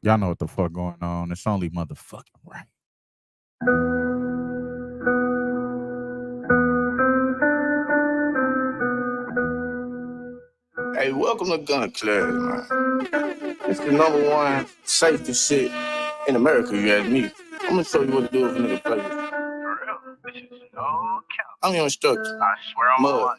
Y'all know what the fuck going on. It's only motherfucking right. Hey, welcome to Gun Class, man. It's the number one safety shit in America, you ask me. I'm gonna show you what to do if a nigga play with you. For real, this is no count. I'm your instructor. I swear on my life.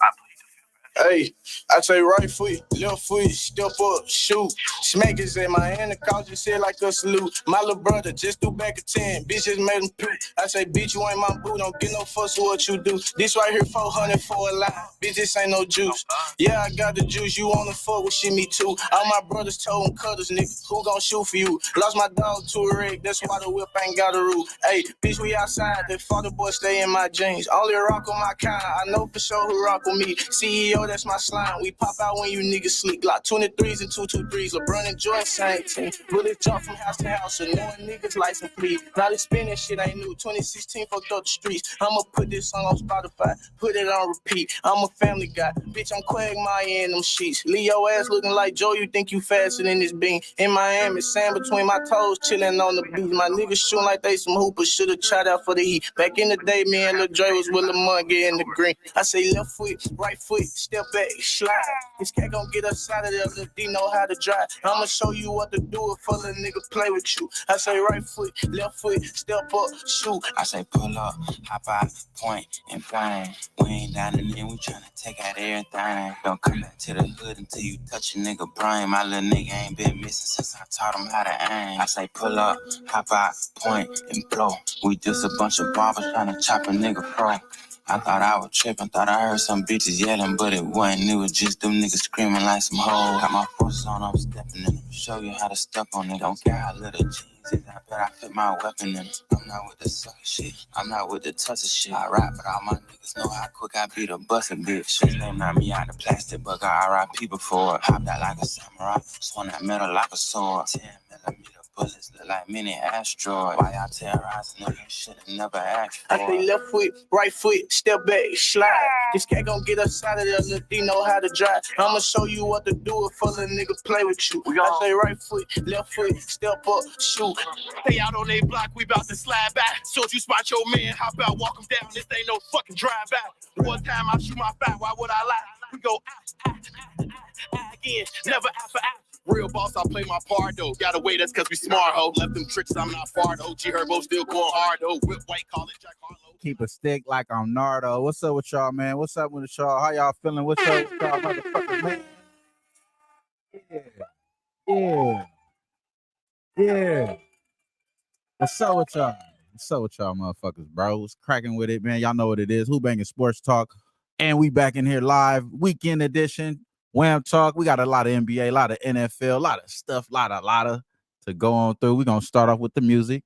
I plead the fifth. Hey, I say right foot, left foot, step up, shoot. Smack his in my hand, the call just shit like a salute. My little brother just threw back a 10, bitch just made him poop. I say, bitch, you ain't my boo, don't get no fuss with what you do. This right here, 400 for a line, bitch, this ain't no juice. Yeah, I got the juice, you wanna fuck with shit, me too. All my brothers told them cutters, nigga, who gon' shoot for you? Lost my dog to a wreck, that's why the whip ain't got a roof. Hey, bitch, we outside, that father boy stay in my jeans. Only rock on my kind, I know for sure who rock with me. CEO, that's my slime. We pop out when you niggas sleep. Like 23s and 223s. LeBron and Jordan, same team. Bullets jump from house to house. So knowing niggas license plea. Now this spinning shit ain't new. 2016 fucked up the streets. I'ma put this song on Spotify. Put it on repeat. I'm a family guy. Bitch, I'm Quagmire in them sheets. Leo ass looking like Joe. You think you faster than this bean. In Miami, sand between my toes. Chilling on the beach. My niggas shooting like they some hoopers. Should've tried out for the heat. Back in the day, me and Lil Dre was with Lamar getting the green. I say left foot, right foot, step back, slide. This cat gon' get us out of there, Lil D know how to drive. I'ma show you what to do if a little nigga play with you. I say right foot, left foot, step up, shoot. I say pull up, hop out, point, and bang. We ain't down in there, we tryna take out everything. Don't come back to the hood until you touch a nigga brain. My little nigga ain't been missing since I taught him how to aim. I say pull up, hop out, point, and blow. We just a bunch of barbers tryna chop a nigga pro. I thought I was tripping, thought I heard some bitches yelling, but it wasn't. It was just them niggas screaming like some hoes. Got my forces on, I'm stepping in them. Show you how to step on it. Don't care how little jeans is, I bet I fit my weapon in it. I'm not with the sucker shit, I'm not with the tussle shit. I rap, but all my niggas know how quick I beat a busted bitch. His name not me out the plastic, but got RIP before it. Hopped out like a samurai, swung that metal like a sword. 10mm. Bullets look like mini asteroids. Why y'all terrorizing niggas? Should've never asked for I say left foot, right foot, step back, slide. This cat gon' get us out of there, Lil D know how to drive. I'ma show you what to do if a little nigga play with you. I say right foot, left foot, step up, shoot. Stay out on they block, we bout to slide back. So if you spot your man, hop out, walk him down. This ain't no fucking drive back. One time I shoot my back, why would I lie? We go again, never out for out. Real boss, I play my part though. Gotta wait, that's cause we smart, ho. Left them tricks, I'm not far though. G Herbo still going hard though. Whip white, call it Jack Harlow. Keep a stick like I'm Nardo. What's up with y'all, man? What's up with y'all? How y'all feeling? What's up with y'all, motherfuckers, man? Yeah. What's up with y'all? What's up with y'all, motherfuckers, bro? What's cracking with it, man? Y'all know what it is. Who-Bangin Sports Talk. And we back in here live, weekend edition. Wham Talk. We got a lot of NBA, a lot of NFL, a lot of stuff, lot of to go on through. We're gonna start off with the music.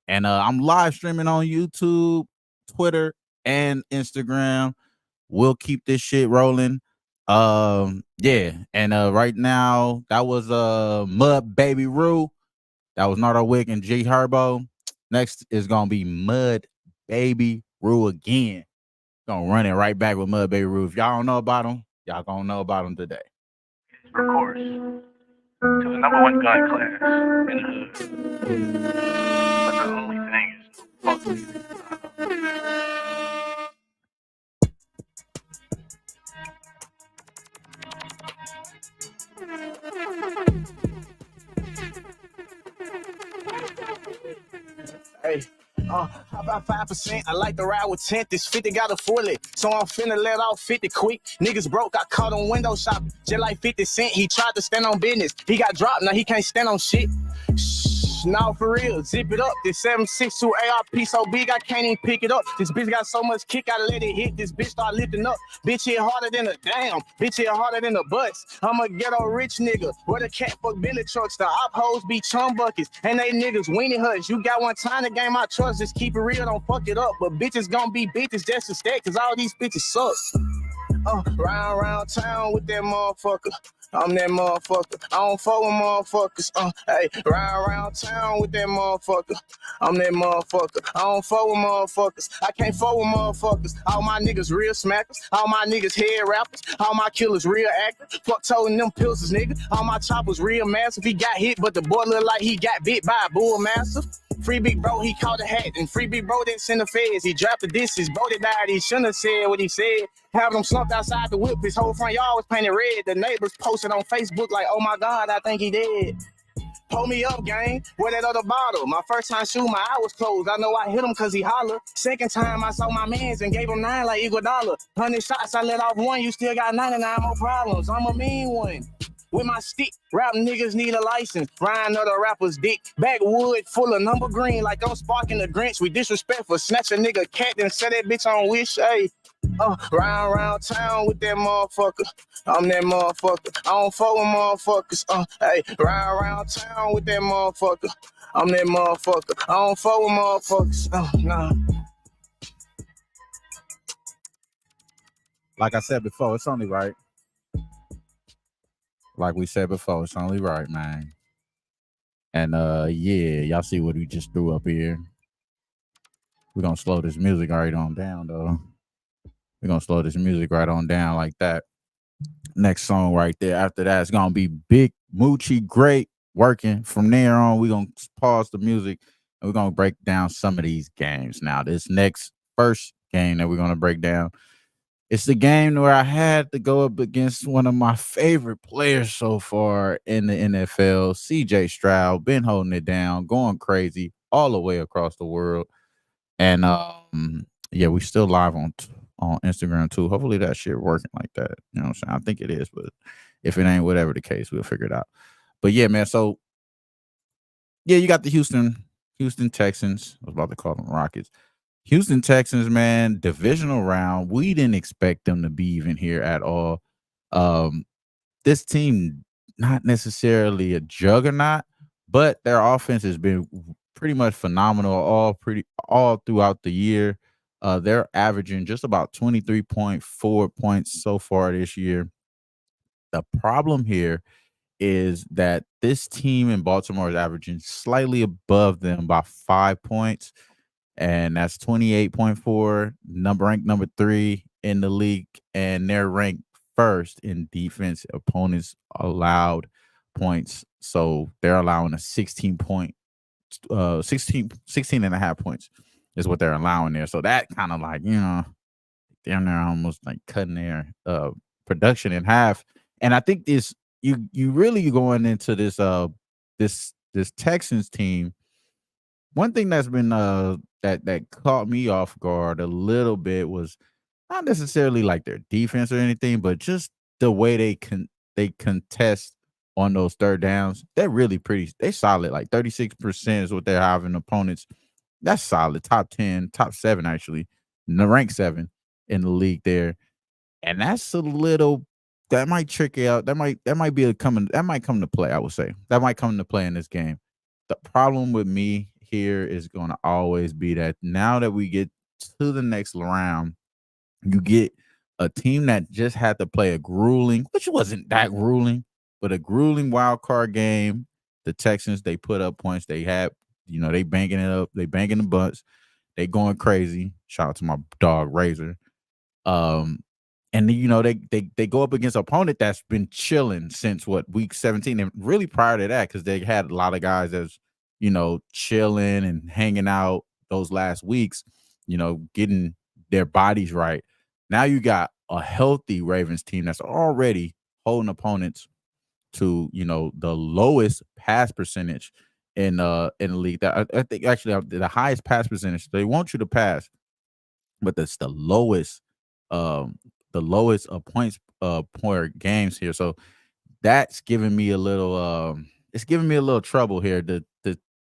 And I'm live streaming on YouTube, Twitter, and Instagram. We'll keep this shit rolling. Yeah. And right now, that was Mud Baby Rue. That was Nardo Wick and G Herbo. Next is gonna be Mud Baby Rue again. Gonna run it right back with Mud Baby Rue. If y'all don't know about him, y'all gonna know about him today. Of course. To the number one gun class in the hood. But the only thing is, fuck you. Hey, how about 5%? I like to ride with 10. This 50 got a fully, so I'm finna let off 50 quick. Niggas broke, got caught on window shopping. Just like 50 Cent, he tried to stand on business. He got dropped, now he can't stand on shit. Now for real, zip it up. This 7.62 ARP so big I can't even pick it up. This bitch got so much kick, I let it hit. This bitch start lifting up. Bitch hit harder than a damn. Bitch hit harder than a bus. I'm a ghetto rich nigga. Where the cat fuck Billy trucks. The op hoes be chum buckets. And they niggas weenie huts. You got one time to gain my trust. Just keep it real, don't fuck it up. But bitches gon' be bitches just to stay. Cause all these bitches suck. Round town with that motherfucker. I'm that motherfucker. I don't fuck with motherfuckers. Hey, round town with that motherfucker. I'm that motherfucker. I don't fuck with motherfuckers. I can't fuck with motherfuckers. All my niggas real smackers. All my niggas head rappers. All my killers real actors. Fuck toting them pills, nigga. All my choppers real massive. He got hit, but the boy look like he got bit by a bull massive. Free big bro, he caught a hat, and free big bro didn't send the feds. He dropped the dishes, bro that died. He shouldn't have said what he said. Having him slumped outside the whip, his whole front yard was painted red. The neighbors posted on Facebook like, oh my God, I think he dead. Pull me up, gang. Where that other bottle? My first time shooting, my eye was closed. I know I hit him cause he hollered. Second time I saw my mans and gave him 9 like Iguodala. 100 shots, I let off 1, you still got 99 more problems. I'm a mean one. With my stick, rap niggas need a license. Ryan other rappers dick. Backwood full of number green like I'm sparking the Grinch. We disrespectful. Snatch a nigga cat and set that bitch on wish. Hey. Round town with that motherfucker. I'm that motherfucker. I don't fuck with motherfuckers. Hey, round town with that motherfucker. I'm that motherfucker. I don't fuck with motherfuckers. Nah. Like I said before, it's only right. Like we said before, it's only right, man. And yeah, y'all see what we just threw up here. We're gonna slow this music right on down, though. We're gonna slow this music right on down like that. Next song right there. After that, it's gonna be Big Moochie Great Working. From there on, we're gonna pause the music and we're gonna break down some of these games. Now, this next first game that we're gonna break down, it's the game where I had to go up against one of my favorite players so far in the NFL, CJ Stroud. Been holding it down, going crazy all the way across the world. And yeah, we still live on Instagram too. Hopefully that shit working like that. You know what I'm saying? I think it is, but if it ain't, whatever the case, we'll figure it out. But yeah, man. So yeah, you got the Houston Texans. I was about to call them Rockets. Houston Texans, man, divisional round. We didn't expect them to be even here at all. This team, not necessarily a juggernaut, but their offense has been pretty much phenomenal all throughout the year. They're averaging just about 23.4 points so far this year. The problem here is that this team in Baltimore is averaging slightly above them by 5 points. And that's 28.4, ranked number 3 in the league, and they're ranked first in defense opponents allowed points. So they're allowing a 16 and a half points is what they're allowing there. So that kind of like, damn near almost like cutting their production in half. And I think you really going into this this Texans team. One thing that's been that caught me off guard a little bit was not necessarily like their defense or anything, but just the way they contest on those third downs. They're really they solid. Like 36% is what they're having opponents. That's solid. Top 10, top 7 actually. Rank 7 in the league there. And that's a little that might trick you out. That might come to play, I would say. That might come to play in this game. The problem with me here is going to always be that now that we get to the next round, you get a team that just had to play a grueling, which wasn't that grueling, but a grueling wild card game. The Texans, they put up points. They had, they banking it up. They banking the butts. They going crazy. Shout out to my dog Razor. And they go up against an opponent that's been chilling since week 17, and really prior to that, because they had a lot of guys that's chilling and hanging out those last weeks, getting their bodies right. Now you got a healthy Ravens team that's already holding opponents to the lowest pass percentage in the league. That I think actually the highest pass percentage. They want you to pass, but that's the lowest points per games here. So that's giving me a little it's giving me a little trouble here to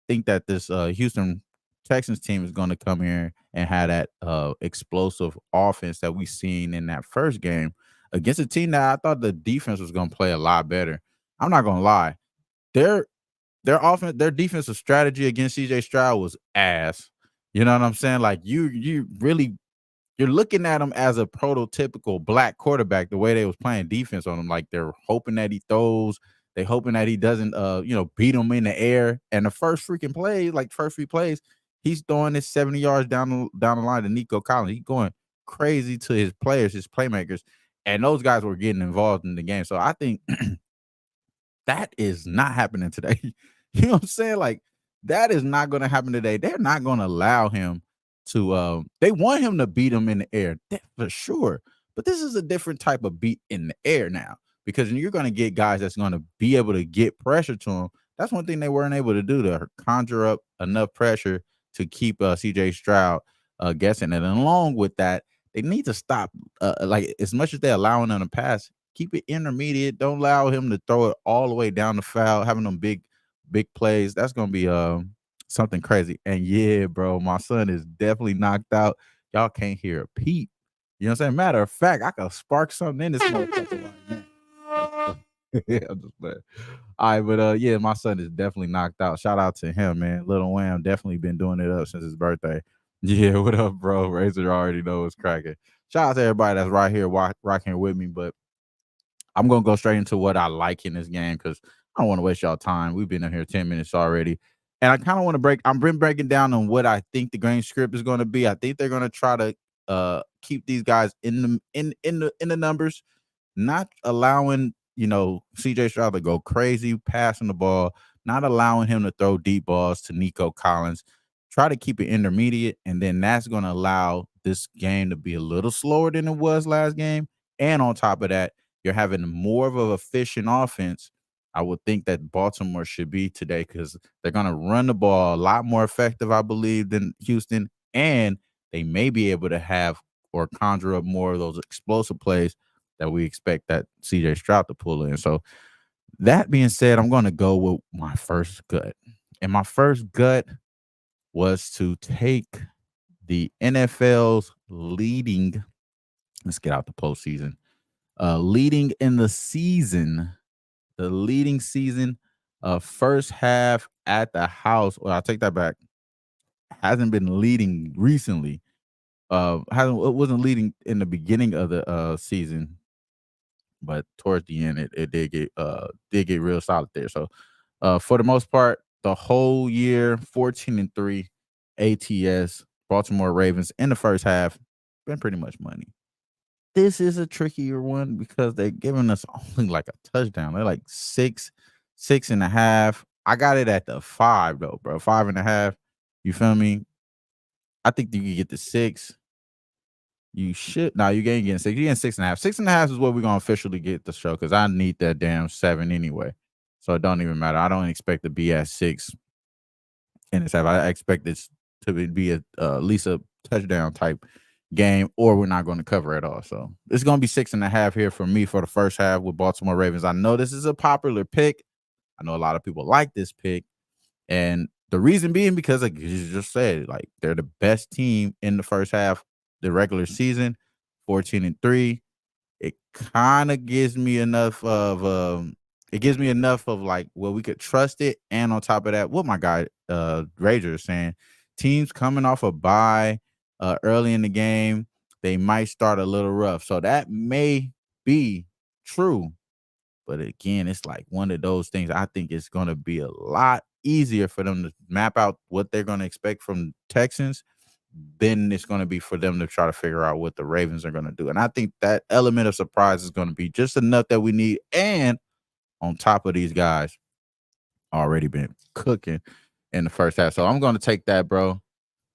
think that this Houston Texans team is going to come here and have that explosive offense that we seen in that first game against a team that I thought the defense was going to play a lot better. I'm not going to lie. Their defensive strategy against CJ Stroud was ass. You know what I'm saying? Like you really you're looking at him as a prototypical black quarterback, the way they was playing defense on him. Like they're hoping that he throws, they hoping that he doesn't beat him in the air. And the first freaking play, like first three plays, he's throwing this 70 yards down the line to Nico Collins. He's going crazy to his players, his playmakers, and those guys were getting involved in the game. So I think that is not happening today. You know what I'm saying? Like, that is not going to happen today. They're not going to allow him to they want him to beat him in the air, for sure. But this is a different type of beat in the air now, because you're going to get guys that's going to be able to get pressure to him. That's one thing they weren't able to do, to conjure up enough pressure to keep CJ Stroud guessing. And along with that, they need to stop, like, as much as they're allowing him to pass, keep it intermediate. Don't allow him to throw it all the way down the foul, having them big plays. That's going to be something crazy. And yeah, bro, my son is definitely knocked out. Y'all can't hear a peep. You know what I'm saying? Matter of fact, I could spark something in this motherfucker right now. Yeah, I'm just playing. All right, but yeah, my son is definitely knocked out. Shout out to him, man. Lil Wham definitely been doing it up since his birthday. Yeah, what up, bro? Razor already know it's cracking. Shout out to everybody that's right here rocking with me, but I'm gonna go straight into what I like in this game, because I don't want to waste y'all time. We've been in here 10 minutes already. And I kind of want to I've been breaking down on what I think the game script is going to be. I think they're going to try to keep these guys in the numbers, not allowing, CJ Stroud to go crazy passing the ball, not allowing him to throw deep balls to Nico Collins. Try to keep it intermediate, and then that's going to allow this game to be a little slower than it was last game. And on top of that, you're having more of an efficient offense. I would think that Baltimore should be today, because they're going to run the ball a lot more effective, I believe, than Houston. And they may be able to have or conjure up more of those explosive plays that we expect that CJ Stroud to pull in. So that being said, I'm going to go with my first gut. And my first gut was to take the NFL's leading, let's get out the postseason, leading in the season, the leading season first half at the house. Well, I'll take that back. Hasn't been leading recently. It wasn't leading in the beginning of the season, but towards the end, it did get real solid there. So for the most part, the whole year, 14-3 ATS, Baltimore Ravens in the first half, been pretty much money. This is a trickier one because they're giving us only like a touchdown. They're like 6.5. I got it at the 5 though, bro. 5.5. You feel me? I think you can get the 6. You should. No, you ain't getting 6. You're getting 6.5. 6.5 is what we're gonna officially get the show, because I need that damn 7 anyway. So it don't even matter. I don't expect to be at 6 in this half. I expect this to be at least a touchdown type game, or we're not going to cover at all. So it's going to be 6.5 here for me for the first half with Baltimore Ravens. I know this is a popular pick. I know a lot of people like this pick, and the reason being because, like you just said, like they're the best team in the first half, the regular season, 14-3. It kind of gives me enough of like, well, we could trust it. And on top of that, what my guy Rager is saying, teams coming off a bye early in the game, they might start a little rough. So that may be true. But again, it's like one of those things. I think it's going to be a lot easier for them to map out what they're going to expect from Texans than it's going to be for them to try to figure out what the Ravens are going to do. And I think that element of surprise is going to be just enough that we need. And on top of these guys already been cooking in the first half. So I'm going to take that, bro.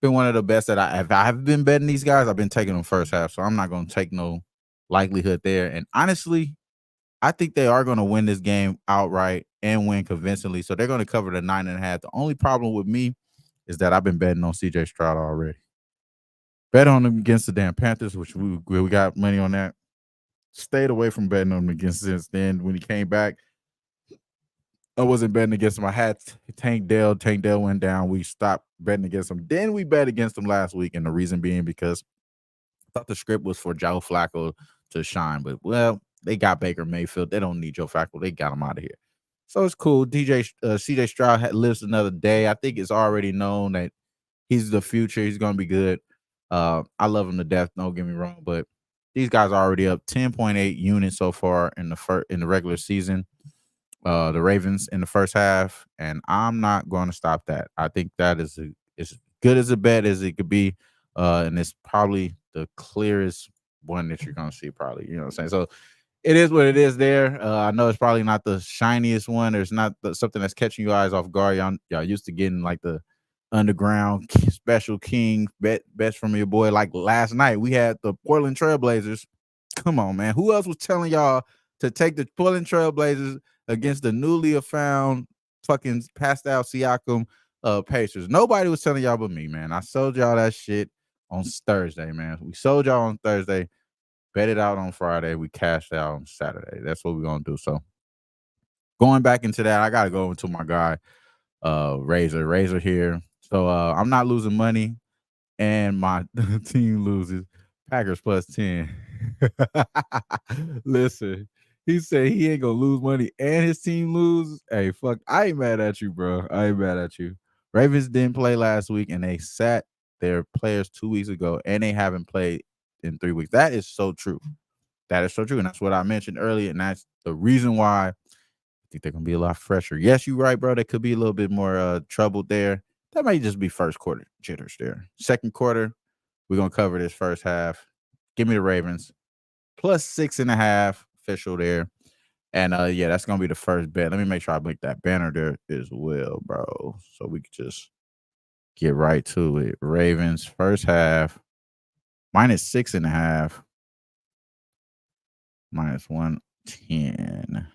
Been one of the best that I've been betting these guys. I've been taking them first half. So I'm not going to take no likelihood there. And honestly, I think they are going to win this game outright and win convincingly. So they're going to cover the 9.5. The only problem with me is that I've been betting on CJ Stroud already. Bet on him against the damn Panthers, which we got money on that. Stayed away from betting on him against since then. When he came back, I wasn't betting against him. I had Tank Dell. Tank Dell went down. We stopped betting against him. Then we bet against him last week, and the reason being because I thought the script was for Joe Flacco to shine. But, well, they got Baker Mayfield. They don't need Joe Flacco. They got him out of here. So it's cool. CJ Stroud lives another day. I think it's already known that he's the future. He's going to be good. I love them to death. Don't get me wrong, but these guys are already up 10.8 units so far in the regular season. The Ravens in the first half, and I'm not going to stop that. I think that is as good as a bet as it could be, and it's probably the clearest one that you're going to see. Probably, you know what I'm saying. So it is what it is. There, I know it's probably not the shiniest one. There's not something that's catching your eyes off guard. Y'all used to getting like the underground special king bets from your boy. Like last night, we had the Portland Trailblazers. Come on, man. Who else was telling y'all to take the Portland Trailblazers against the newly found fucking passed out Siakam Pacers? Nobody was telling y'all but me, man. I sold y'all that shit on Thursday, man. We sold y'all on Thursday, bet it out on Friday. We cashed out on Saturday. That's what we're gonna do. So going back into that, I gotta go into my guy, Razor here. So I'm not losing money, and my team loses. Packers plus 10. Listen, he said he ain't gonna lose money and his team lose. Hey, fuck, I ain't mad at you, bro. I ain't mad at you. Ravens didn't play last week, and they sat their players 2 weeks ago, and they haven't played in 3 weeks. That is so true. That is so true, and that's what I mentioned earlier, and that's the reason why I think they're gonna be a lot fresher. Yes, you're right, bro. There could be a little bit more trouble there. That may just be first quarter jitters there. Second quarter, we're gonna cover this first half. Give me the Ravens plus 6.5 official there. And yeah, that's gonna be the first bet. Let me make sure I make that banner there as well, bro. So we can just get right to it. Ravens first half minus 6.5, minus 110.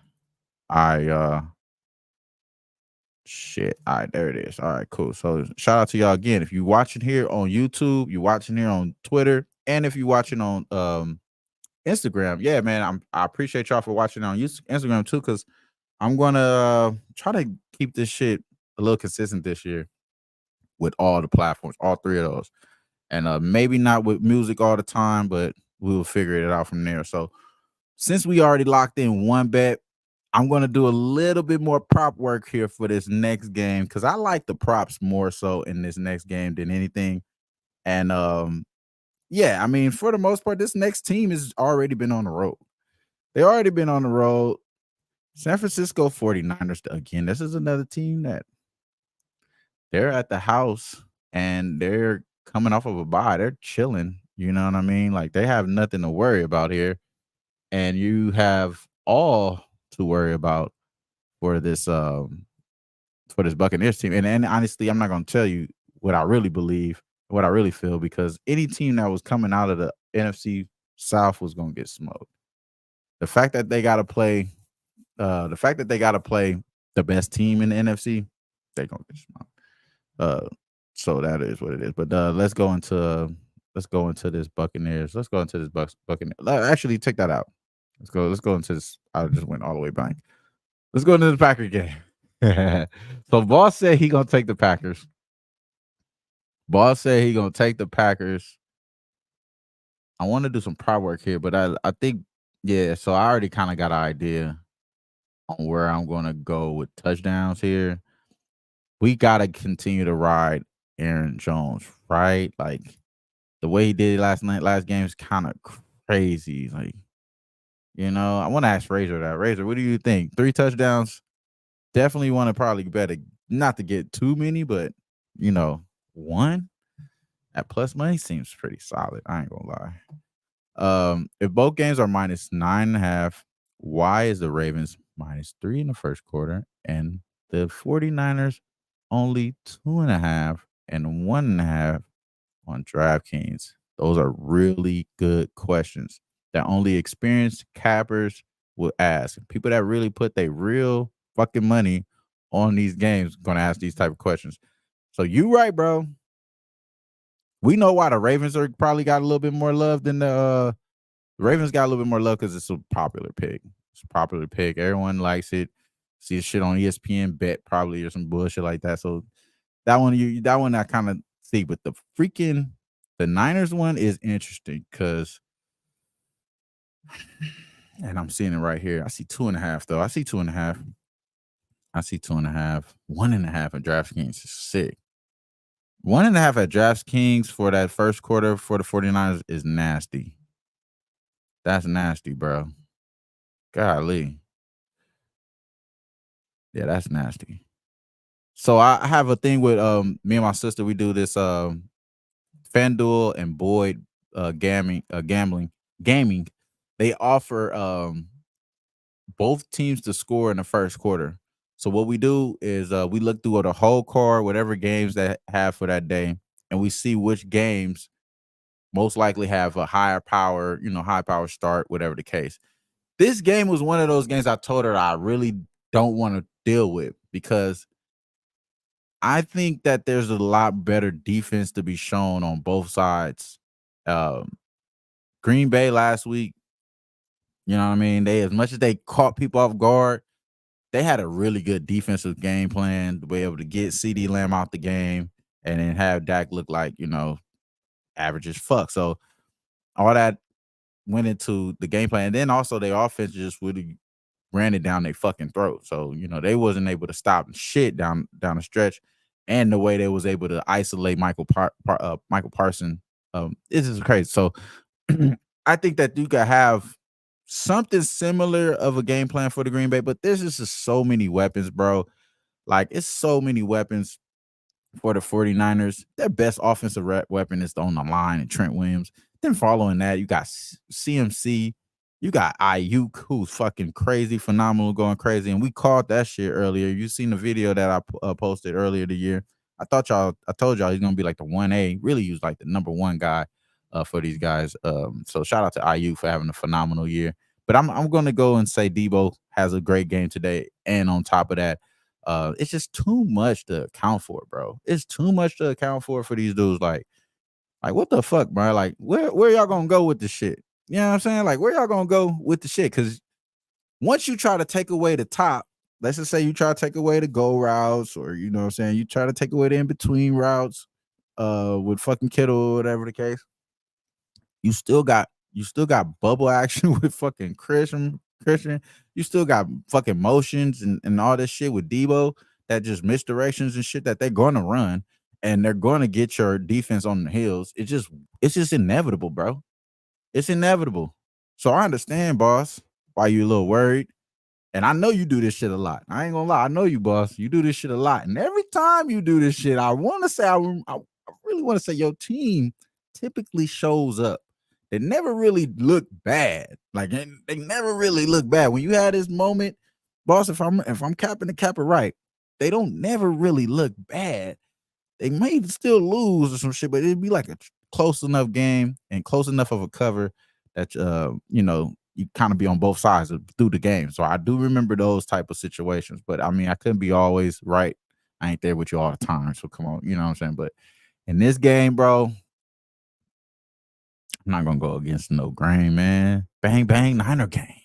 Shit. All right, there it is. All right, cool. So shout out to y'all again. If you're watching here on YouTube, you're watching here on Twitter, and if you're watching on Instagram, yeah, man, I appreciate y'all for watching on Instagram too, because I'm gonna try to keep this shit a little consistent this year with all the platforms, all three of those, and maybe not with music all the time, but we'll figure it out from there. So since we already locked in one bet, I'm going to do a little bit more prop work here for this next game because I like the props more so in this next game than anything. And yeah, I mean, for the most part, this next team has already been on the road. They already been on the road. San Francisco 49ers, again, this is another team that they're at the house and they're coming off of a bye. They're chilling. You know what I mean? Like they have nothing to worry about here. And you have all to worry about for this Buccaneers team. And honestly, I'm not gonna tell you what I really believe, what I really feel, because any team that was coming out of the NFC South was gonna get smoked. The fact that they gotta play the best team in the NFC, they're gonna get smoked. So that is what it is. But let's go into this Buccaneers. Let's go into this Buccaneers. Actually, take that out. Let's go into this. I just went all the way blank. Let's go into the Packer game. So Boss said he gonna take the Packers. Boss said he gonna take the Packers. I want to do some prop work here, but I think, yeah, so I already kind of got an idea on where I'm gonna go with touchdowns here. We gotta continue to ride Aaron Jones, right? Like the way he did it last game is kind of crazy. Like, you know, I want to ask Razor that. Razor, what do you think? 3 touchdowns? Definitely want to probably bet not to get too many, but, you know, 1 at plus money seems pretty solid. I ain't gonna lie. If both games are minus 9.5, why is the Ravens minus 3 in the first quarter and the 49ers only 2.5 and 1.5 on DraftKings? Those are really good questions that only experienced cappers will ask. People that really put their real fucking money on these games gonna ask these type of questions. So you right, bro. We know why the Ravens are probably got a little bit more love than the Ravens got a little bit more love because it's a popular pick. It's a popular pick. Everyone likes it. See shit on ESPN bet probably or some bullshit like that. So that one I kind of see, but the Niners one is interesting because, and I'm seeing it right here. I see 2.5 though. I see 2.5. 1.5 in DraftKings is sick. 1.5 at DraftKings for that first quarter for the 49ers is nasty. That's nasty, bro. Golly. Yeah, that's nasty. So I have a thing with me and my sister. We do this FanDuel and Boyd gaming. They offer both teams to score in the first quarter. So what we do is we look through the whole card, whatever games that have for that day, and we see which games most likely have a high power start, whatever the case. This game was one of those games I told her I really don't want to deal with because I think that there's a lot better defense to be shown on both sides. Green Bay last week, you know what I mean? They, as much as they caught people off guard, they had a really good defensive game plan to be able to get CD Lamb out the game and then have Dak look like, average as fuck. So all that went into the game plan. And then also their offense just really ran it down their fucking throat. So, they wasn't able to stop shit down the stretch. And the way they was able to isolate Michael Parsons, this is crazy. So I think that you could have something similar of a game plan for the Green Bay, but there's just so many weapons, bro. Like, it's so many weapons for the 49ers. Their best offensive weapon is on the line and Trent Williams. Then following that, you got CMC. You got Ayuk, who's fucking crazy, phenomenal, going crazy. And we called that shit earlier. You seen the video that I posted earlier the year. I told y'all he's going to be like the 1A. Really, he was like the number one guy for these guys. So shout out to Ayuk for having a phenomenal year. But I'm going to go and say Debo has a great game today. And on top of that, it's just too much to account for, bro. It's too much to account for these dudes. Like what the fuck, bro? Like, where y'all gonna go with this shit? You know what I'm saying? Like, where y'all gonna go with the shit? Because once you try to take away the top, let's just say you try to take away the go routes, or you know what I'm saying, you try to take away the in-between routes, with fucking Kittle or whatever the case, you still got bubble action with fucking Christian. You still got fucking motions and all this shit with Debo that just misdirections and shit that they're gonna run, and they're gonna get your defense on the heels. It's just inevitable, bro. It's inevitable. So I understand, boss, why you a little worried. And I know you do this shit a lot. I ain't gonna lie. I know you, boss. You do this shit a lot. And every time you do this shit, I want to say, I really want to say your team typically shows up. They never really look bad. Like, they never really look bad. When you had this moment, boss, if I'm capping the capper right, they don't never really look bad. They may still lose or some shit, but it'd be like a close enough game and close enough of a cover that you kind of be on both sides through the game. So I do remember those type of situations. But I mean, I couldn't be always right. I ain't there with you all the time. So come on, you know what I'm saying? But in this game, bro, I'm not gonna go against no grain, man. Bang bang Niner gang.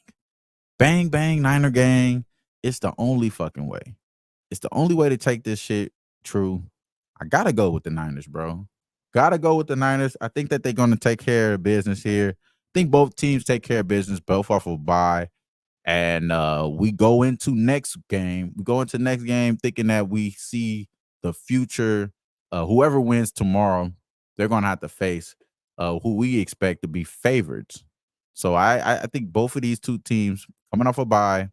Bang bang Niner gang. It's the only fucking way. It's the only way to take this shit true. I gotta go with the Niners, bro. Gotta go with the Niners. I think that they're gonna take care of business here. I think both teams take care of business, both off of bye. And we go into next game. We go into next game thinking that we see the future. Whoever wins tomorrow, they're gonna have to face who we expect to be favorites. So I think both of these two teams coming off a bye,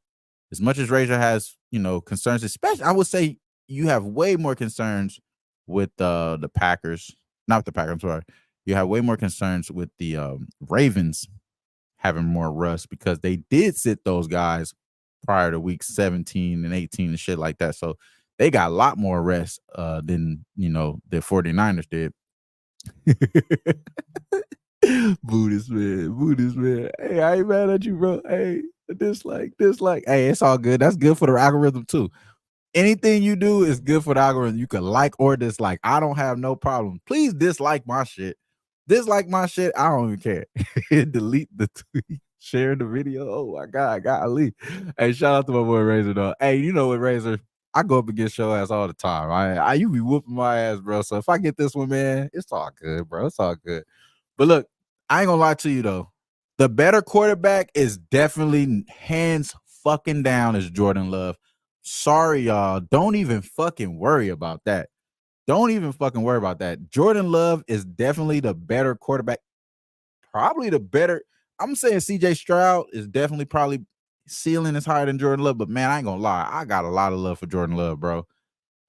as much as Razor has, concerns, especially I would say you have way more concerns with the Packers, not the Packers, I'm sorry. You have way more concerns with the Ravens having more rust because they did sit those guys prior to week 17 and 18 and shit like that. So they got a lot more rest than, the 49ers did. Buddhist man. Hey, I ain't mad at you, bro. Hey, dislike. Hey, it's all good. That's good for the algorithm too. Anything you do is good for the algorithm. You can like or dislike. I don't have no problem. Please dislike my shit. Dislike my shit. I don't even care. Delete the tweet. Share the video. Oh my God, golly. Hey, shout out to my boy Razor though. Hey, you know what, Razor? I go up against your ass all the time. You be whooping my ass, bro. So if I get this one, man, it's all good, bro. It's all good. But look, I ain't gonna lie to you though. The better quarterback is definitely hands fucking down is Jordan Love. Sorry, y'all. Don't even fucking worry about that. Don't even fucking worry about that. Jordan Love is definitely the better quarterback. Probably the better. I'm saying CJ Stroud is definitely probably ceiling is higher than Jordan Love, but man, I ain't gonna lie. I got a lot of love for Jordan Love, bro.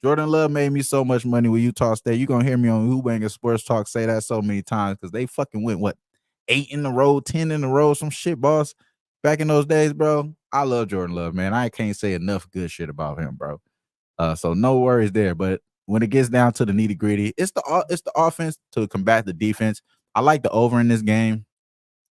Jordan Love made me so much money with Utah State. You're gonna hear me on Who-Bangin Sports Talk say that so many times because they fucking went what 8 in a row, 10 in a row, some shit, boss. Back in those days, bro. I love Jordan Love, man. I can't say enough good shit about him, bro. So no worries there. But when it gets down to the nitty gritty, it's the offense to combat the defense. I like the over in this game.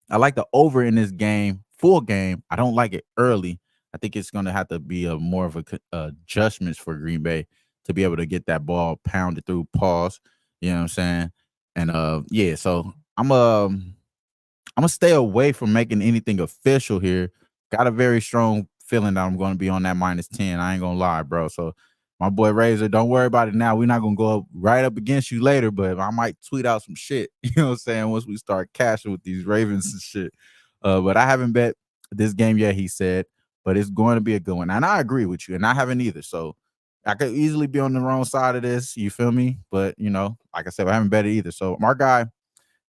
I like the over in this game, full game. I don't like it early. I think it's going to have to be a more of a adjustments for Green Bay to be able to get that ball pounded through pause. You know what I'm saying? And yeah, so I'm gonna stay away from making anything official here. Got a very strong feeling that I'm going to be on that -10. I ain't gonna lie, bro. So my boy Razor, don't worry about it now. We're not gonna go up right up against you later, but I might tweet out some shit. You know what I'm saying? Once we start cashing with these Ravens and shit. But I haven't bet this game yet, he said, but it's going to be a good one. And I agree with you, and I haven't either. So I could easily be on the wrong side of this. You feel me? But you know, like I said, I haven't bet it either. So my guy,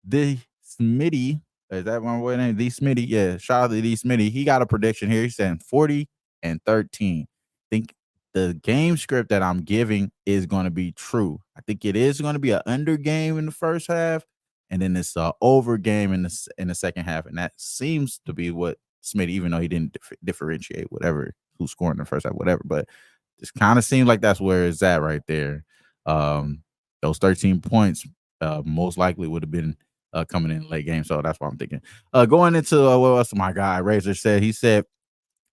the Smitty, is that one boy name? The Smitty, yeah. Shout out to the Smitty. He got a prediction here. He's saying 40-13. Think the game script that I'm giving is going to be true. I think it is going to be an under game in the first half, and then it's a over game in the second half, and that seems to be what Smitty, even though he didn't differentiate whatever who's scoring in the first half, whatever, but it kind of seems like that's where it's at right there. Those 13 points most likely would have been coming in late game. So that's what I'm thinking. Going into what else my guy Razor said, he said,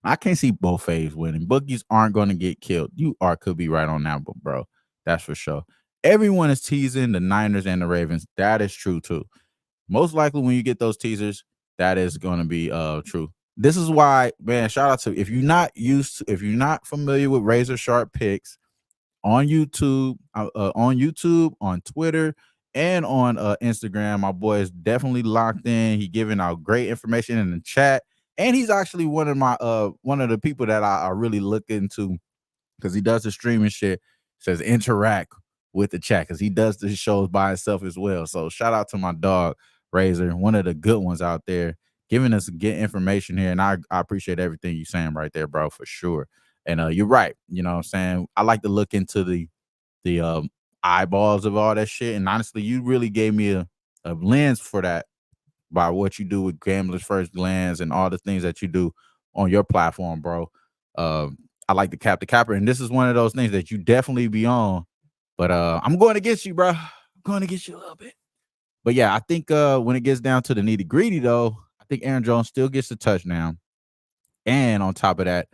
I can't see both faves winning. Bookies aren't going to get killed. You could be right on that, but bro, that's for sure. Everyone is teasing the Niners and the Ravens. That is true too. Most likely when you get those teasers, that is going to be true. This is why, man, shout out to if you're not familiar with Razor Sharp Picks on YouTube, on Twitter, and on Instagram. My boy is definitely locked in. He giving out great information in the chat, and he's actually one of the people that I really look into because he does the streaming shit. Says interact with the chat because he does the shows by himself as well. So shout out to my dog Razor, one of the good ones out there, giving us good information here, and I appreciate everything you're saying right there, bro, for sure. And you're right. You know what I'm saying? I like to look into the eyeballs of all that shit. And honestly, you really gave me a lens for that by what you do with Gamblers First Glance and all the things that you do on your platform, bro. I like to cap the capper. And this is one of those things that you definitely be on. But I'm going against you, bro. I'm going against you a little bit. But yeah, I think when it gets down to the nitty gritty, though, I think Aaron Jones still gets the touchdown. And on top of that,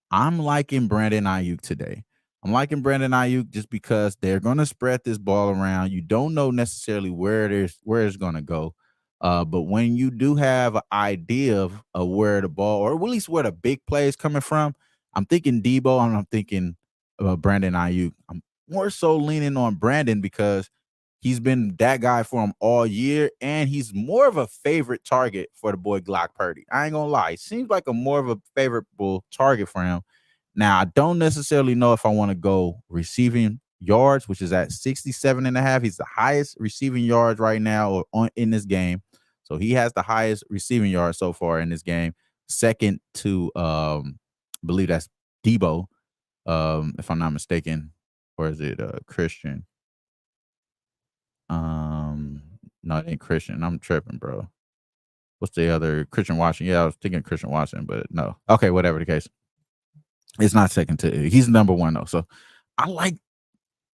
I'm liking Brandon Ayuk today. I'm liking Brandon Ayuk just because they're going to spread this ball around. You don't know necessarily where it's going to go. But when you do have an idea of where the ball, or at least where the big play is coming from, I'm thinking Debo and I'm thinking Brandon Ayuk. I'm more so leaning on Brandon because he's been that guy for him all year, and he's more of a favorite target for the boy Glock Purdy. I ain't gonna lie. He seems like a more of a favorable target for him. Now, I don't necessarily know if I want to go receiving yards, which is at 67.5. He's the highest receiving yards right now in this game. So he has the highest receiving yards so far in this game. Second to, I believe that's Debo, if I'm not mistaken. Or is it Christian? No, it ain't Christian. I'm tripping, bro. What's the other Christian Washington? Yeah, I was thinking Christian Washington, but no. Okay, whatever the case. It's not second to. He's number one though. So I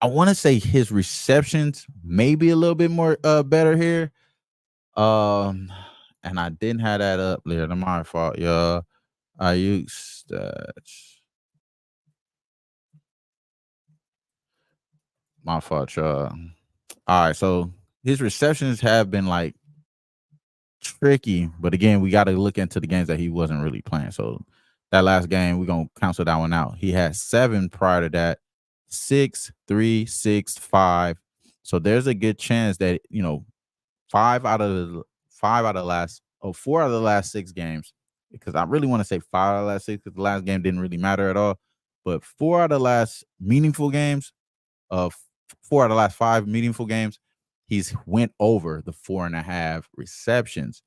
want to say his receptions maybe a little bit more better here. And I didn't have that up there. That's my fault, y'all. I used stats. My fault, y'all. All right, so his receptions have been like tricky, but again, we got to look into the games that he wasn't really playing. So that last game, we're gonna cancel that one out. He had 7 prior to that, 6, 3, 6, 5. So there's a good chance that 4 out of the last 6 games, because I really want to say 5 out of the last 6 because the last game didn't really matter at all. But 4 out of the last meaningful games, 4 out of the last 5 meaningful games, he's went over the 4.5 receptions,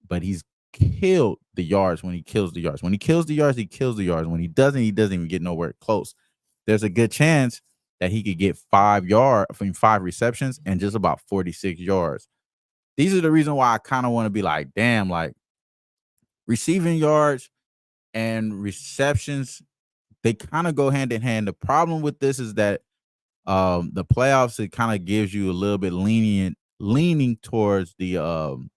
but he's killed the yards when he kills the yards. When he kills the yards, he kills the yards. When he doesn't even get nowhere close. There's a good chance that he could get 5 receptions and just about 46 yards. These are the reason why I kind of want to be like, damn, like receiving yards and receptions, they kind of go hand in hand. The problem with this is that the playoffs, it kind of gives you a little bit leaning towards the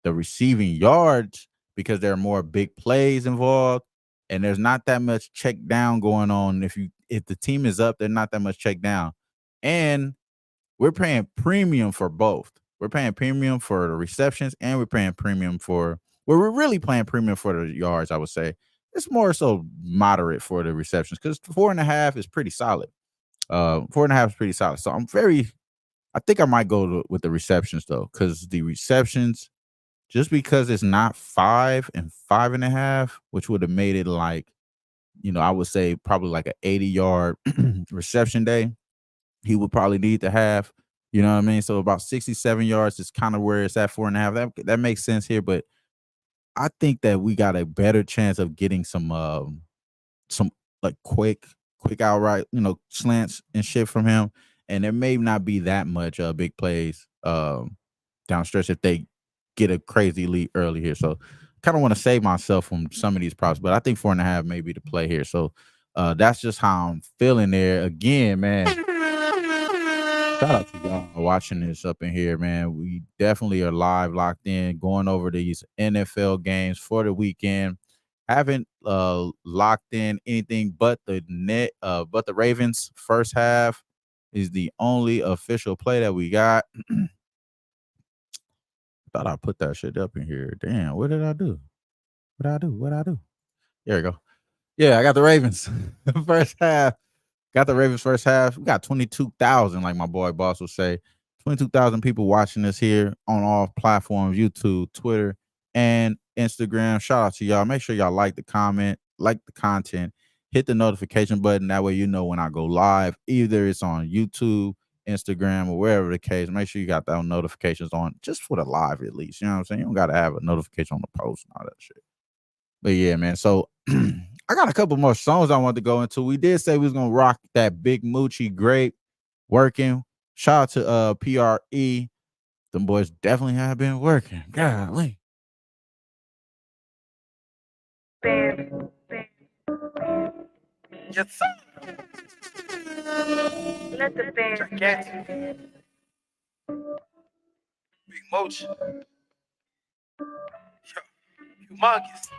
receiving yards because there are more big plays involved and there's not that much check down going on. If the team is up, there's not that much check down. And we're paying premium for both. We're paying premium for the receptions and we're paying premium we're really paying premium for the yards, I would say. It's more so moderate for the receptions because 4.5 is pretty solid. 4.5 is pretty solid. So I think I might go with the receptions though, because the receptions, just because it's not 5 and 5.5, which would have made it like, I would say probably like an 80-yard reception day, he would probably need to have, you know what I mean? So about 67 yards is kind of where it's at 4.5. That makes sense here, but I think that we got a better chance of getting some like quick outright, slants and shit from him. And there may not be that much big plays down stretch if they get a crazy lead early here. So kind of want to save myself from some of these props, but I think 4.5 may be the play here. So that's just how I'm feeling there. Again, man, shout out to y'all watching this up in here, man. We definitely are live, locked in, going over these NFL games for the weekend. Haven't locked in anything but the Ravens first half is the only official play that we got. Thought I put that shit up in here. Damn, what did I do? What I do? There we go. Yeah, I got the Ravens first half. Got the Ravens first half. We got 22,000, like my boy Boss would say. 22,000 people watching us here on all platforms, YouTube, Twitter, and Instagram. Shout out to y'all. Make sure y'all like the content, hit the notification button. That way you know when I go live. Either it's on YouTube, Instagram, or wherever the case. Make sure you got those notifications on just for the live at least. You know what I'm saying? You don't got to have a notification on the post and all that shit. But yeah, man. So I got a couple more songs I want to go into. We did say we was gonna rock that Big Moochie Grape working. Shout out to PRE. Them boys definitely have been working. Golly. Yes, sir. Let the band Gigantic. Big motion. Humongous.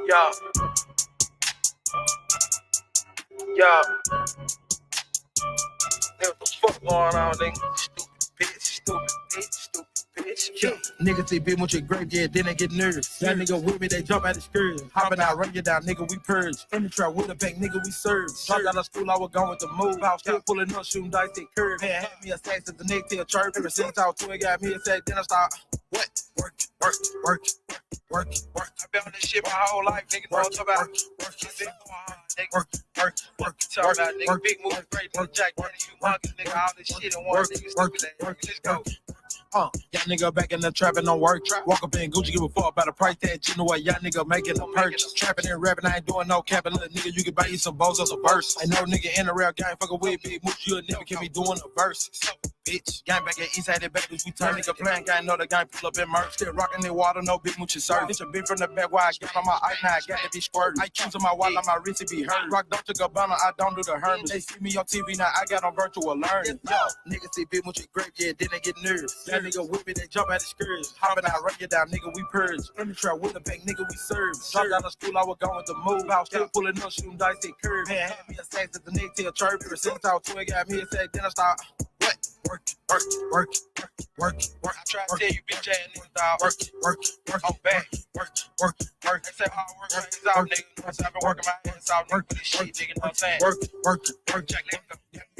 Yo. What the fuck going on, nigga? Stupid bitch. Yeah. Niggas say big much great, yeah, then they get nervous. That nigga with me, they jump out the skirt. Hopping out, run you down, nigga, we purge. In the trap with a pack, nigga, we serve. Dropped out of school, I was gone with the move. I was still pulling up, shooting dice, they curve. Man, had me a sax at the neck till chirp. Ever since I was 2, it got me a sax, then I start. What? Work. I been on this shit my whole life, nigga. Know what I'm talking about? Work. Talking about nigga, big move, great, nigga, Jack, humongous, nigga, all this shit in one nigga, stupid ass. Let's go. Y'all nigga back in the trap and don't work. Walk up in Gucci, give a fuck about the price tag. You know what, y'all nigga making a purchase. Trapping and rapping, I ain't doing no capping. Little nigga, you can buy you some bows or some verse. Ain't no nigga in the rap gang fucking with Big Mooch. You a nigga can be doing a verse. Bitch, gang back at Eastside, the babies, we turn nigga playing. Gang know the gang pull up in merch. Still rocking the water, no Big Mooch is served. Bitch, a bit from the back where I got on my eye, now I got to be squirting. I choose on my wallet, my wrist, it be hurt. Rock don't to Gabbana, I don't do the Hermes. They see me on TV, now I got on virtual learning. Yo, niggas see Big Mooch great, yeah, then they get nervous. That nigga with me, they jump out the skirts. Hopping out, run you down, nigga, we purge. In the trap with a pack, nigga, we serve. Dropped out of school, I was going with the move. I was still pulling up, shooting dice, they curve. Man, had me a sax at the neck till chirp. Ever since I was 2, it got me a sax, then I start. What? Work. I try to tell you, bitch ass niggas, dog. Work. I'm back. Work. They say hard work pays off, nigga. I've been working my ass off, nigga, for this shit, nigga. Know what I'm saying? Work. Jack, let's go.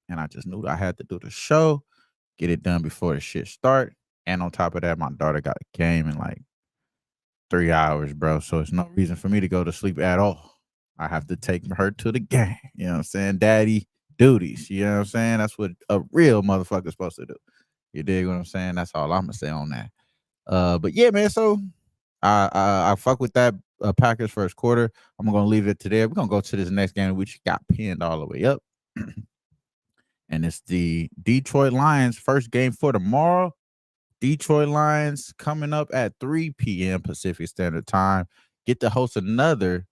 And I just knew I had to do the show, get it done before the shit start. And on top of that, my daughter got a game in like 3 hours, bro. So it's no reason for me to go to sleep at all. I have to take her to the game. You know what I'm saying? Daddy duties. You know what I'm saying? That's what a real motherfucker's supposed to do. You dig what I'm saying? That's all I'm gonna say on that. But yeah, man. So I fuck with that Packers first quarter. I'm gonna leave it to there. We're gonna go to this next game, which got pinned all the way up. And it's the Detroit Lions first game for tomorrow. Detroit Lions coming up at 3 p.m. Pacific Standard Time. Get to host another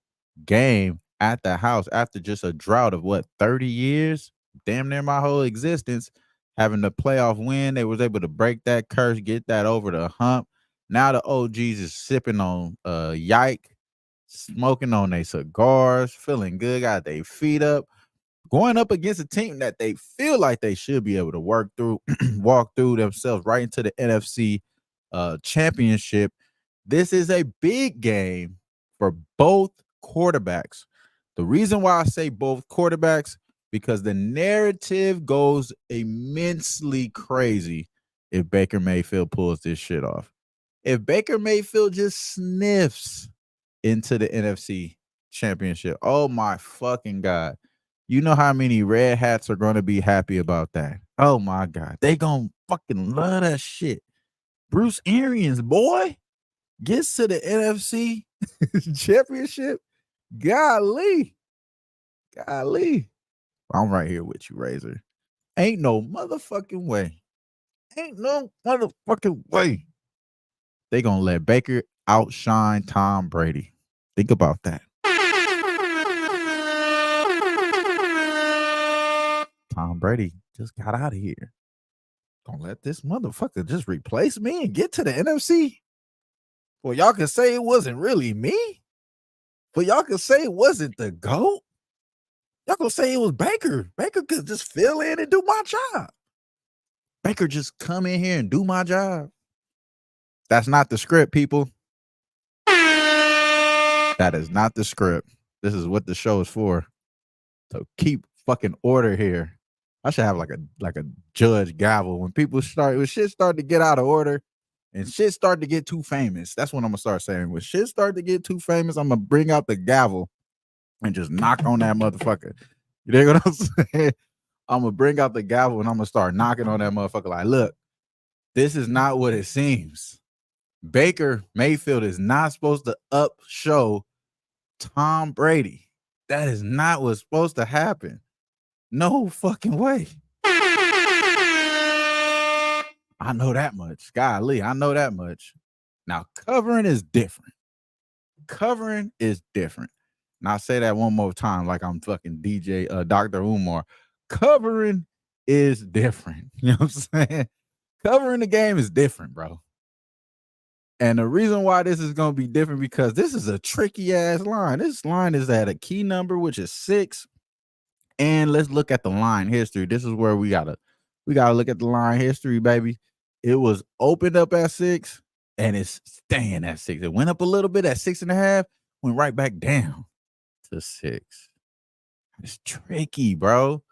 game at the house after just a drought of 30 years? Damn near my whole existence. Having the playoff win, they was able to break that curse, get that over the hump. Now the OGs is sipping on yike, smoking on their cigars, feeling good, got their feet up, going up against a team that they feel like they should be able to work through, walk through themselves right into the NFC championship. This is a big game for both quarterbacks. The reason why I say both quarterbacks, because the narrative goes immensely crazy if Baker Mayfield pulls this shit off. If Baker Mayfield just sniffs into the NFC championship, oh my fucking God. You know how many red hats are going to be happy about that? Oh my God. They going to fucking love that shit. Bruce Arians, boy, gets to the NFC championship. Golly. I'm right here with you, Razor. Ain't no motherfucking way. Ain't no motherfucking way. They going to let Baker outshine Tom Brady. Think about that. Tom Brady just got out of here. Gonna let this motherfucker just replace me and get to the NFC? Well, y'all can say it wasn't really me. But y'all can say it wasn't the GOAT. Y'all gonna say it was Baker. Baker could just fill in and do my job. Baker just come in here and do my job. That's not the script, people. That is not the script. This is what the show is for. So keep fucking order here. I should have like a judge gavel when shit start to get out of order and shit start to get too famous. That's what I'm gonna start saying. When shit start to get too famous, I'm gonna bring out the gavel and just knock on that motherfucker. You know what I'm saying? I'm gonna bring out the gavel and I'm gonna start knocking on that motherfucker. Like, look, this is not what it seems. Baker Mayfield is not supposed to upshow Tom Brady. That is not what's supposed to happen. No fucking way. I know that much. Golly, I know that much. Now, covering is different. Covering is different. And I'll say that one more time like I'm fucking DJ Dr. Umar. Covering is different. You know what I'm saying? Covering the game is different, bro. And the reason why this is going to be different because this is a tricky ass line. This line is at a key number, which is 6. And let's look at the line history. This is where we gotta look at the line history, baby. It was opened up at 6 and it's staying at 6. It went up a little bit at 6.5, went right back down to 6. It's tricky, bro.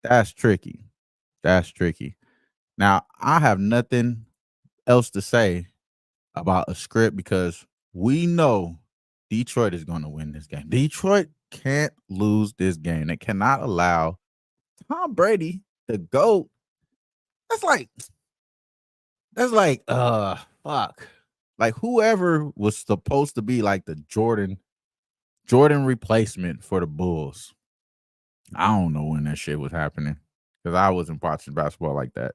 That's tricky. Now, I have nothing else to say about a script because we know Detroit is going to win this game. Detroit can't lose this game. They cannot allow Tom Brady, the GOAT. That's like fuck. Like whoever was supposed to be like the Jordan replacement for the Bulls. I don't know when that shit was happening because I wasn't watching basketball like that.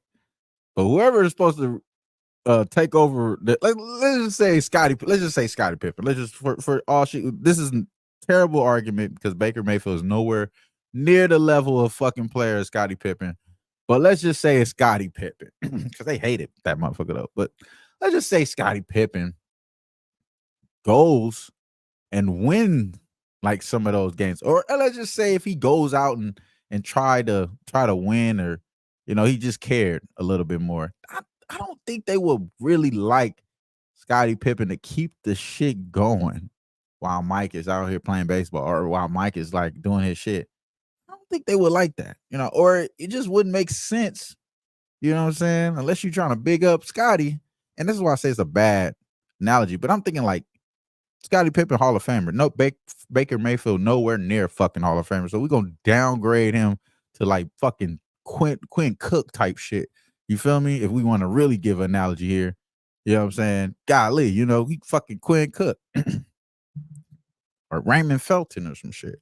But whoever is supposed to take over, let's just say Scottie Pippen. Let's just for all shit. This is a terrible argument because Baker Mayfield is nowhere near the level of fucking player as Scottie Pippen. But let's just say it's Scottie Pippen because they hated that motherfucker though. But let's just say Scottie Pippen goes and win like some of those games, or let's just say if he goes out and try to win, or he just cared a little bit more. I don't think they would really like Scottie Pippen to keep the shit going while Mike is out here playing baseball or while Mike is like doing his shit. I don't don't think they would like that, or it just wouldn't make sense. You know what I'm saying? Unless you're trying to big up Scotty. And this is why I say it's a bad analogy. But I'm thinking like Scottie Pippen, Hall of Famer. No, Baker Mayfield, nowhere near fucking Hall of Famer. So we're going to downgrade him to like fucking Quinn Cook type shit. You feel me? If we want to really give an analogy here. You know what I'm saying? Golly, he fucking Quinn Cook. Or Raymond Felton or some shit.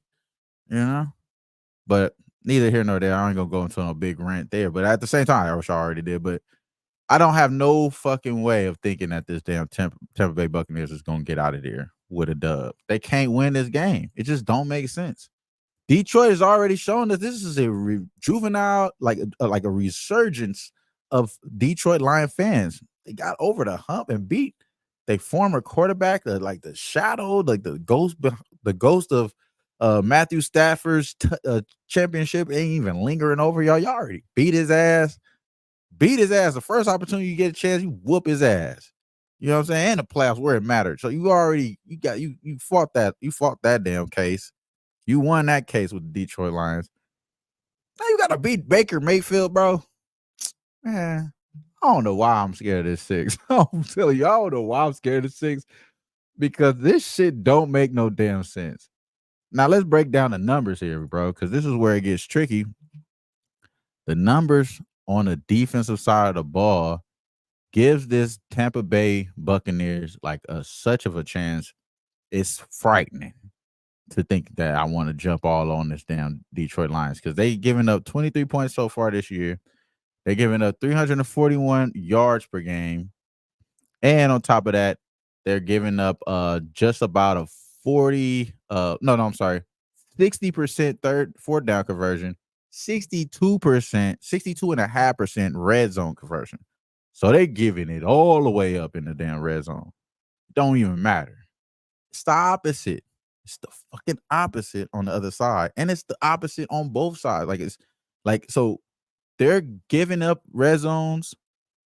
But neither here nor there. I ain't gonna go into a big rant there. But at the same time, I wish I already did. But I don't have no fucking way of thinking that this damn Tampa Bay Buccaneers is gonna get out of there with a dub. They can't win this game. It just don't make sense. Detroit has already shown that this is a juvenile, like a resurgence of Detroit Lion fans. They got over the hump and beat their former quarterback, like the shadow, like the ghost of Matthew Stafford's championship ain't even lingering over y'all. Y'all already beat his ass. The first opportunity you get a chance, you whoop his ass. You know what I'm saying? And the playoffs where it mattered. So you fought that damn case. You won that case with the Detroit Lions. Now you gotta beat Baker Mayfield, bro. Man, I don't know why I'm scared of this 6. I'm telling you, I don't know why I'm scared of 6 because this shit don't make no damn sense. Now let's break down the numbers here, bro, because this is where it gets tricky. The numbers on the defensive side of the ball gives this Tampa Bay Buccaneers like such of a chance. It's frightening to think that I want to jump all on this damn Detroit Lions because they giving up 23 points so far this year. They're giving up 341 yards per game. And on top of that, they're giving up just about a 60% fourth down conversion, 62.5% red zone conversion. So they're giving it all the way up in the damn red zone. Don't even matter. It's the opposite. It's the fucking opposite on the other side. And it's the opposite on both sides. So they're giving up red zones.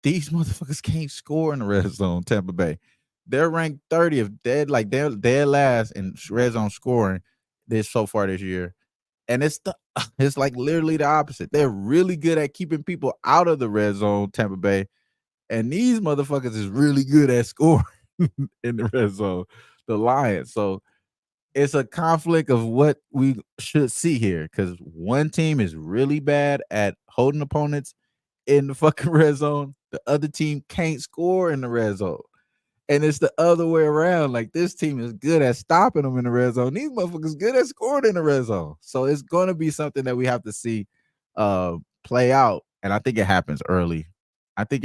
These motherfuckers can't score in the red zone, Tampa Bay. They're ranked 30th. They're dead last in red zone scoring so far this year. And it's like literally the opposite. They're really good at keeping people out of the red zone, Tampa Bay. And these motherfuckers is really good at scoring in the red zone, the Lions. So it's a conflict of what we should see here because one team is really bad at holding opponents in the fucking red zone. The other team can't score in the red zone. And it's the other way around. Like this team is good at stopping them in the red zone. These motherfuckers good at scoring in the red zone. So it's going to be something that we have to see play out. And I think it happens early. I think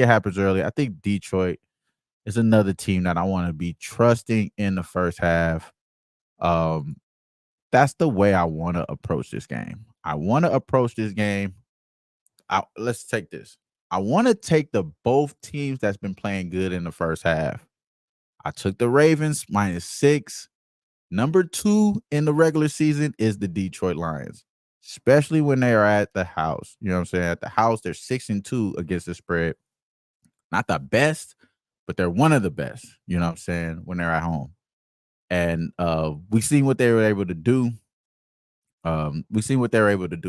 Detroit is another team that I want to be trusting in the first half. That's the way I want to approach this game. Let's take this. I want to take the both teams that's been playing good in the first half. I took the Ravens -6. Number 2 in the regular season is the Detroit Lions, especially when they are at the house. You know what I'm saying? At the house, they're 6-2 against the spread. Not the best, but they're one of the best, you know what I'm saying, when they're at home. And we seen what they were able to do.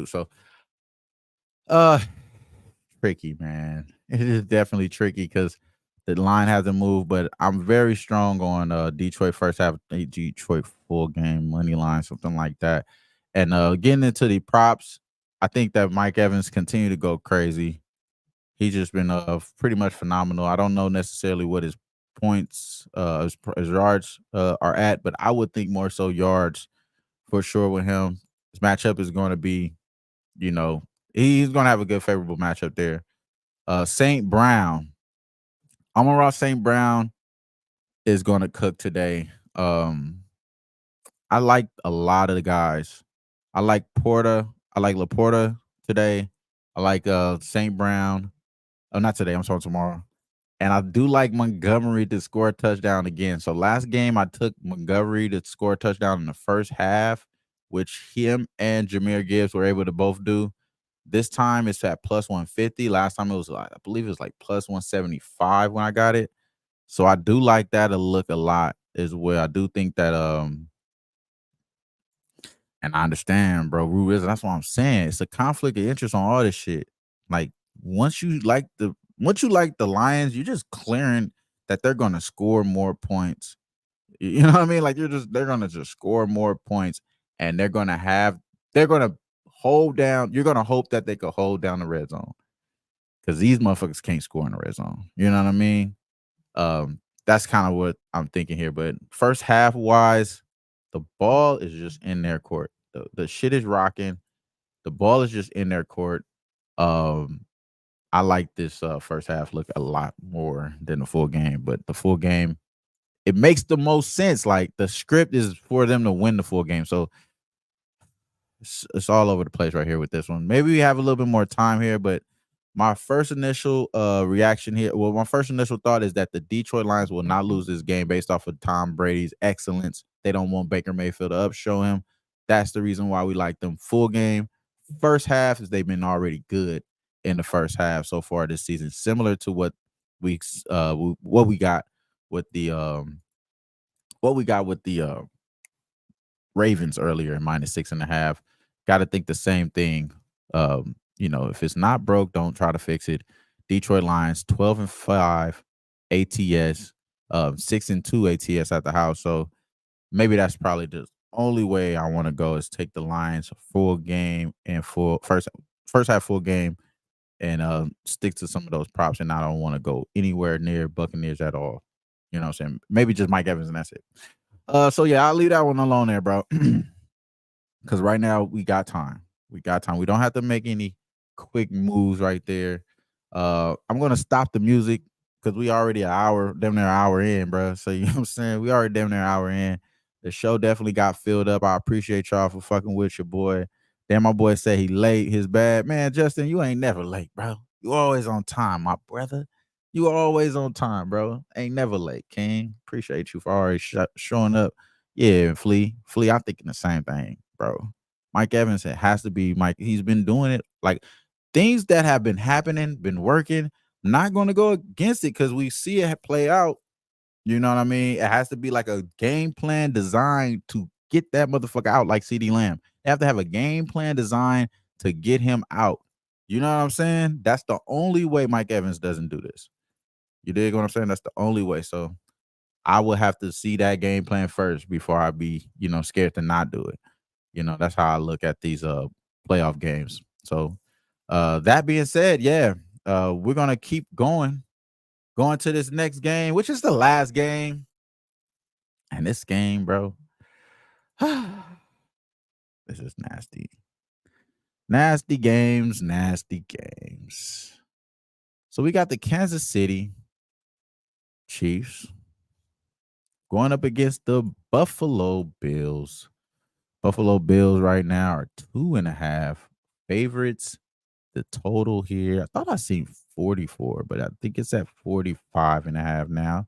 So tricky, man. It is definitely tricky because the line hasn't moved, but I'm very strong on Detroit first half, Detroit full game money line, something like that. And getting into the props, I think that Mike Evans continue to go crazy. He's just been pretty much phenomenal. I don't know necessarily what his points, his yards are at, but I would think more so yards for sure with him. His matchup is going to be, he's going to have a good favorable matchup there. St. Brown. Amon-Ra St. Brown is going to cook today. I like a lot of the guys. I like Porter. I like Laporta today. I like St. Brown. Oh, not today. I'm sorry, tomorrow. And I do like Montgomery to score a touchdown again. So last game, I took Montgomery to score a touchdown in the first half, which him and Jahmyr Gibbs were able to both do. This time it's at +150. Last time it was I believe it was like +175 when I got it. So I do like that to look a lot as well. I do think that And I understand, bro. That's what I'm saying. It's a conflict of interest on all this shit. Like once you like the Lions, you're just clearing that they're gonna score more points. You know what I mean? Like they're gonna just score more points, and they're gonna hold down. You're gonna hope that they could hold down the red zone because these motherfuckers can't score in the red zone. You know what I mean? That's kind of what I'm thinking here. But first half wise, the ball is just in their court. The shit is rocking. The ball is just in their court. I like this first half look a lot more than the full game, but the full game, it makes the most sense. Like the script is for them to win the full game. So it's all over the place right here with this one. Maybe we have a little bit more time here, but my first initial reaction here, well, my first initial thought is that the Detroit Lions will not lose this game based off of Tom Brady's excellence. They don't want Baker Mayfield to upshow him. That's the reason why we like them full game. First half is they've been already good in the first half so far this season, similar to what we got with the Ravens earlier in -6.5. Got to think the same thing. If it's not broke, don't try to fix it. Detroit Lions 12-5 ATS, 6-2 ATS at the house. So maybe that's probably the only way I want to go is take the Lions full game and first half full game and stick to some of those props. And I don't want to go anywhere near Buccaneers at all. You know what I'm saying? Maybe just Mike Evans and that's it. So yeah, I'll leave that one alone there, bro. Because right now we got time. We don't have to make any quick moves right there. I'm gonna stop the music because we already damn near an hour in, bro. So you know what I'm saying? We already damn near an hour in. The show definitely got filled up. I appreciate y'all for fucking with your boy. Damn, my boy said he late. His bad. Man, Justin, you ain't never late, bro. You always on time, my brother. You always on time, bro. Ain't never late, King. Appreciate you for already showing up. Yeah, Flea, I'm thinking the same thing, bro. Mike Evans, it has to be Mike. He's been doing it. Like things that have been happening, been working. Not going to go against it because we see it play out. You know what I mean? It has to be like a game plan designed to get that motherfucker out like CeeDee Lamb. They have to have a game plan designed to get him out. You know what I'm saying? That's the only way Mike Evans doesn't do this. You dig what I'm saying? That's the only way. So I would have to see that game plan first before I be, scared to not do it. That's how I look at these playoff games. So that being said, yeah, we're gonna keep going to this next game, which is the last game. And this game, bro, this is nasty. Nasty games. So we got the Kansas City Chiefs going up against the Buffalo Bills. Buffalo Bills right now are 2.5 favorites. The total here, I thought I seen 44, but I think it's at 45.5 now.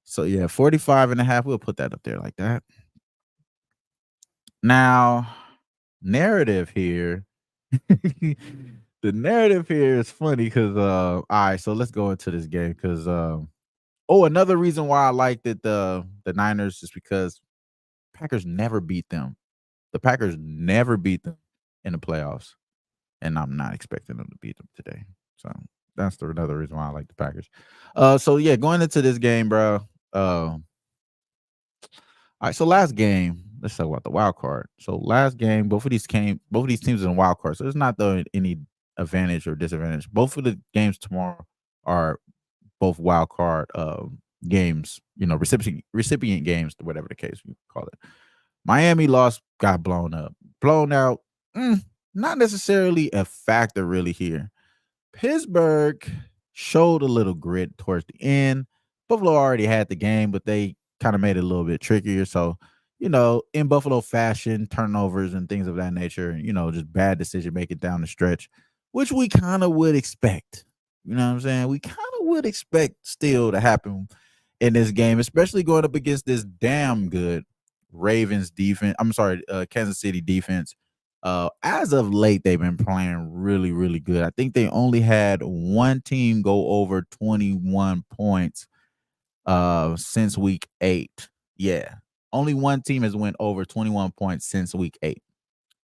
So yeah, 45.5. We'll put that up there like that. Now, narrative here. The narrative here is funny because all right, so let's go into this game because another reason why I liked it the Niners is because Packers never beat them. The Packers never beat them in the playoffs, and I'm not expecting them to beat them today. So that's another reason why I like the Packers. So yeah, going into this game, bro. All right, so last game, let's talk about the wild card. So last game, both of these teams in the wild card. So there's not any advantage or disadvantage. Both of the games tomorrow are both wild card games, recipient games, whatever the case you call it. Miami lost, got blown out. Not necessarily a factor really here. Pittsburgh showed a little grit towards the end. Buffalo already had the game, but they kind of made it a little bit trickier. So, in Buffalo fashion, turnovers and things of that nature, just bad decision making down the stretch, which we kind of would expect. You know what I'm saying? We kind of would expect still to happen in this game, especially going up against this damn good Ravens defense. Kansas City defense. As of late, they've been playing really, really good. I think they only had one team go over 21 points since week 8. Yeah, Only one team has went over 21 points since week 8.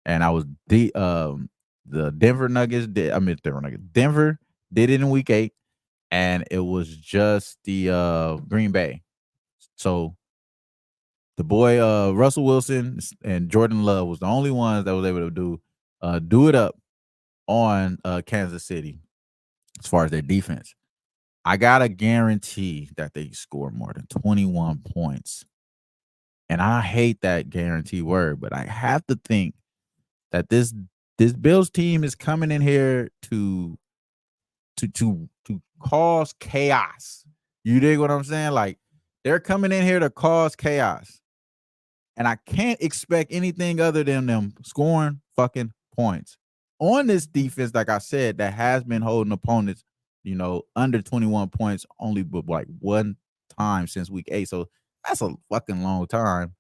And I was the Denver Nuggets did. I mean Denver Nuggets. Denver did it in week 8, and it was just the Green Bay. So the boy Russell Wilson and Jordan Love was the only ones that was able to do it up on Kansas City as far as their defense. I gotta guarantee that they score more than 21 points. And I hate that guarantee word, but I have to think that this Bills team is coming in here to cause chaos. You dig what I'm saying? Like, they're coming in here to cause chaos. And I can't expect anything other than them scoring fucking points. On this defense, like I said, that has been holding opponents, under 21 points only but like one time since week 8. So that's a fucking long time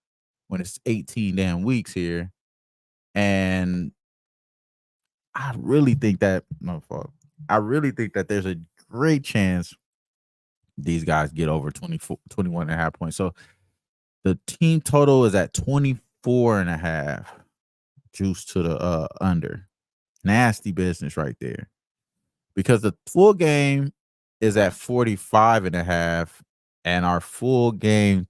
when it's 18 damn weeks here. And I really think that there's a great chance these guys get over 21 and a half points. So the team total is at 24 and a half. Juice to the under. Nasty business right there. Because the full game is at 45 and a half, and our full game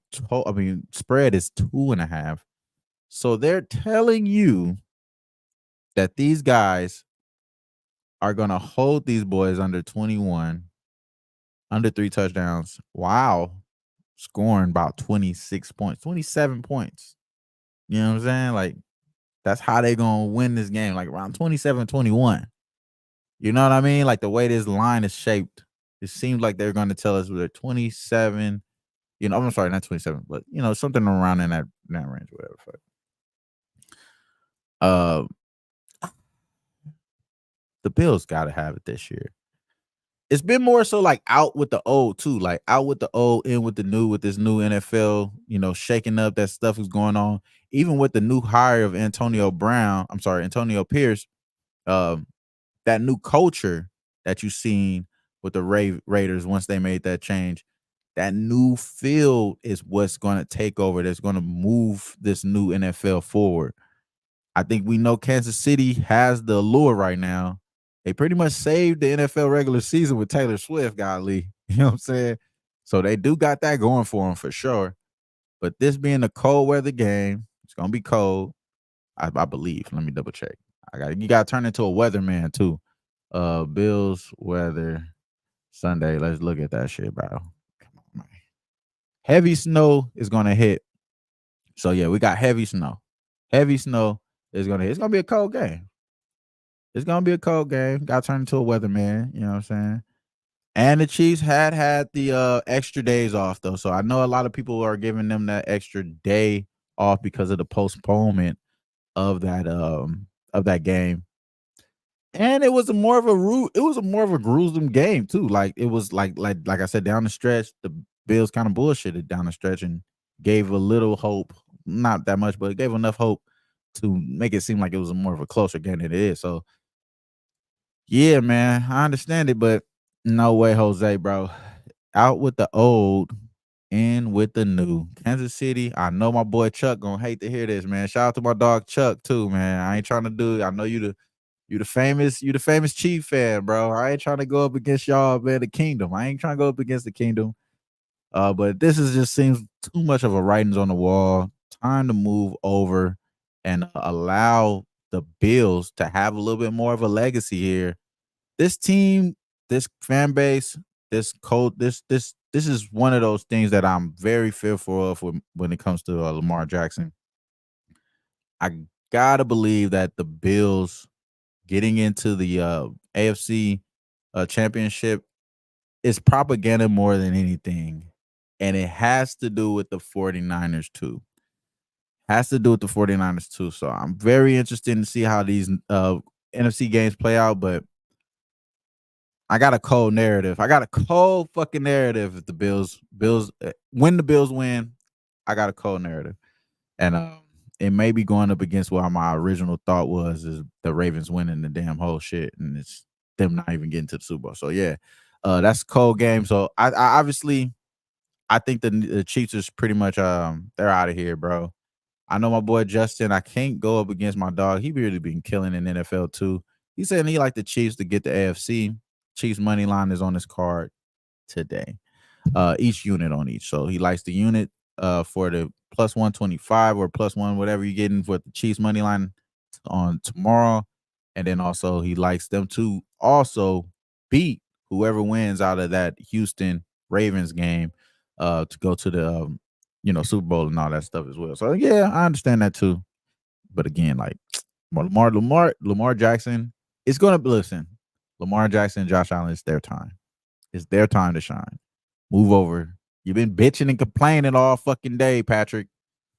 spread is 2.5. So they're telling you that these guys are going to hold these boys under 21, under 3 touchdowns, while scoring about 26 points, 27 points. You know what I'm saying? Like, that's how they going to win this game, like around 27-21. You know what I mean? Like, the way this line is shaped, it seems like they're going to tell us they're 27, I'm sorry, not 27, but, something around in that range, whatever. The Bills got to have it this year. It's been more so like out with the old too, like out with the old, in with the new, with this new NFL, shaking up that stuff is going on. Even with the new hire of Antonio Pierce, that new culture that you've seen with the Raiders once they made that change, that new field is what's going to take over. That's going to move this new NFL forward. I think we know Kansas City has the allure right now. They pretty much saved the NFL regular season with Taylor Swift, golly. You know what I'm saying? So they do got that going for them for sure. But this being a cold weather game, it's going to be cold, I believe. Let me double check. You got to turn into a weatherman too. Bills weather Sunday. Let's look at that shit, bro. Come on, man. Heavy snow is going to hit. So, yeah, we got heavy snow. Heavy snow is going to hit. It's going to be a cold game. It's going to be a cold game. Got turned into a weatherman. You know what I'm saying? And the Chiefs had the extra days off, though. So I know a lot of people are giving them that extra day off because of the postponement of that game. And it was more of a gruesome game, too. Like, it was like I said, down the stretch, the Bills kind of bullshitted down the stretch and gave a little hope. Not that much, but it gave enough hope to make it seem like it was more of a closer game than it is. So, yeah, man, I understand it, but no way, Jose, bro. Out with the old, in with the new. Kansas City, I know my boy Chuck gonna hate to hear this, man. Shout out to my dog Chuck too, man. I ain't trying to do it. I know you the famous Chief fan, bro. I ain't trying to go up against y'all, man. The Kingdom. I ain't trying to go up against the Kingdom. But this just seems too much of a writings on the wall. Time to move over and allow the Bills to have a little bit more of a legacy here. This team, this fan base, this is one of those things that I'm very fearful of when it comes to Lamar Jackson. I gotta believe that the Bills getting into the AFC championship is propaganda more than anything. And it has to do with the 49ers too. So I'm very interested to see how these NFC games play out, but I got a cold narrative. I got a cold fucking narrative. If the Bills when the Bills win, I got a cold narrative. And it may be going up against what my original thought was, is the Ravens winning the damn whole shit, and it's them not even getting to the Super Bowl. So yeah, that's a cold game. So I obviously I think the Chiefs is pretty much they're out of here, bro. I know my boy Justin. I can't go up against my dog. He really been killing in NFL too. He said he like the Chiefs to get the AFC. Chiefs money line is on his card today. Each unit on each. So he likes the unit for the plus 125 or plus one, whatever you're getting for the Chiefs money line on tomorrow. And then also he likes them to also beat whoever wins out of that Houston Ravens game to go to the Super Bowl and all that stuff as well. So yeah, I understand that too. But again, like Lamar Jackson, it's gonna listen. Lamar Jackson, Josh Allen, it's their time. It's their time to shine. Move over. You've been bitching and complaining all fucking day, Patrick.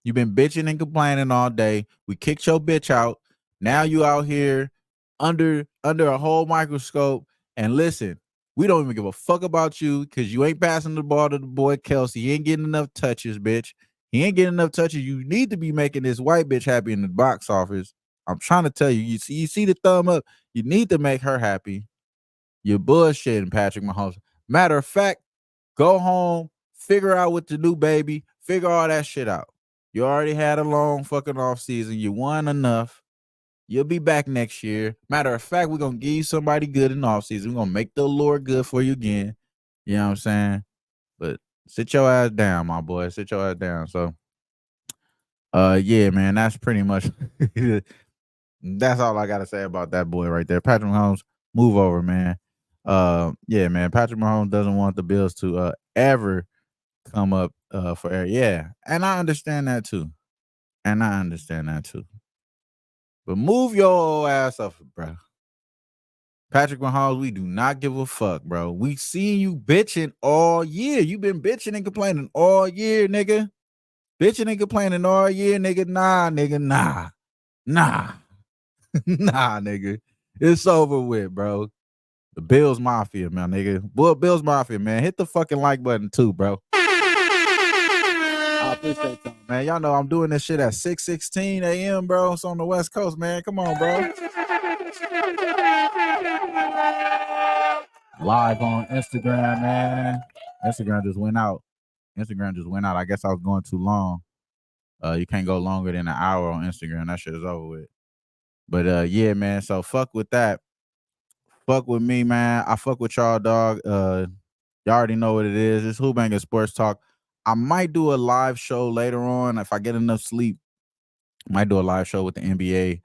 You've been bitching and complaining all day. We kicked your bitch out. Now you out here under a whole microscope. And listen, we don't even give a fuck about you because you ain't passing the ball to the boy Kelsey. He ain't getting enough touches, bitch. He ain't getting enough touches. You need to be making this white bitch happy in the box office. I'm trying to tell you. You see the thumb up. You need to make her happy. You're bullshitting, Patrick Mahomes. Matter of fact, go home, figure out with the new baby, figure all that shit out. You already had a long fucking off season. You won enough. You'll be back next year. Matter of fact, we're going to give you somebody good in the off season. We're going to make the Lord good for you again. You know what I'm saying? But sit your ass down, my boy. Sit your ass down. So, yeah, man, that's pretty much that's all I got to say about that boy right there. Patrick Mahomes, move over, man. Yeah, man, Patrick Mahomes doesn't want the Bills to ever come up for air. Yeah, and I understand that too. But move your old ass up, bro. Patrick Mahomes, we do not give a fuck, bro. We seen you bitching all year. You been bitching and complaining all year, nigga. Bitching and complaining all year, nigga. Nah, nigga. Nah. Nah, nigga. It's over with, bro. The Bills Mafia, man, nigga. Boy, Bills Mafia, man. Hit the fucking like button too, bro. I appreciate that, man. Y'all know I'm doing this shit at 6:16 a.m., bro. It's on the West Coast, man. Come on, bro. Live on Instagram, man. Instagram just went out. I guess I was going too long. You can't go longer than an hour on Instagram. That shit is over with. But yeah, man. So fuck with that. Fuck with me, man. I fuck with y'all, dog. Y'all already know what it is. It's Who-Bangin Sports Talk. I might do a live show later on if I get enough sleep. Might do a live show with the NBA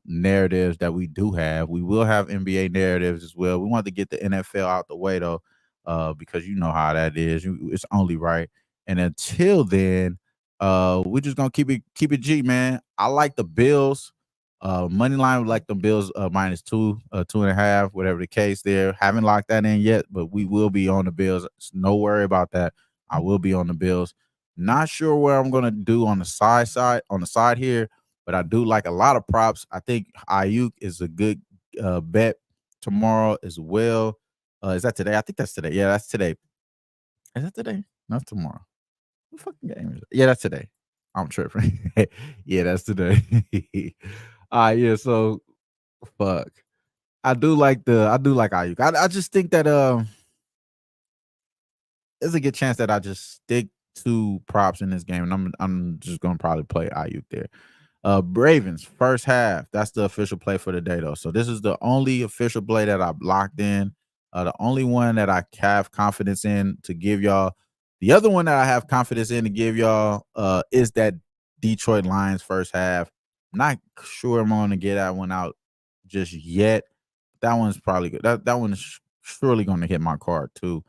narratives that we do have. We will have NBA narratives as well. We want to get the NFL out the way though, because you know how that is. It's only right. And until then, we're just gonna keep it G, man. I like the Bills. Money line would like the Bills minus 2, 2.5, whatever the case there. Haven't locked that in yet, but we will be on the Bills. No worry about that. I will be on the Bills. Not sure where I'm gonna do on the side here, but I do like a lot of props. I think Ayuk is a good bet tomorrow as well. Is that today? I think that's today. Yeah, that's today. Is that today? No, it's tomorrow. What fucking game is it? Yeah, that's today. I'm tripping. Yeah, that's today. Yeah, so fuck. I do like Ayuk. I just think that there's a good chance that I just stick to props in this game, and I'm just gonna probably play Ayuk there. Ravens first half. That's the official play for the day, though. So this is the only official play that I've locked in. The only one that I have confidence in to give y'all. The other one that I have confidence in to give y'all is that Detroit Lions first half. I'm not sure I'm going to get that one out just yet. That one's probably good. That one is surely going to hit my card too.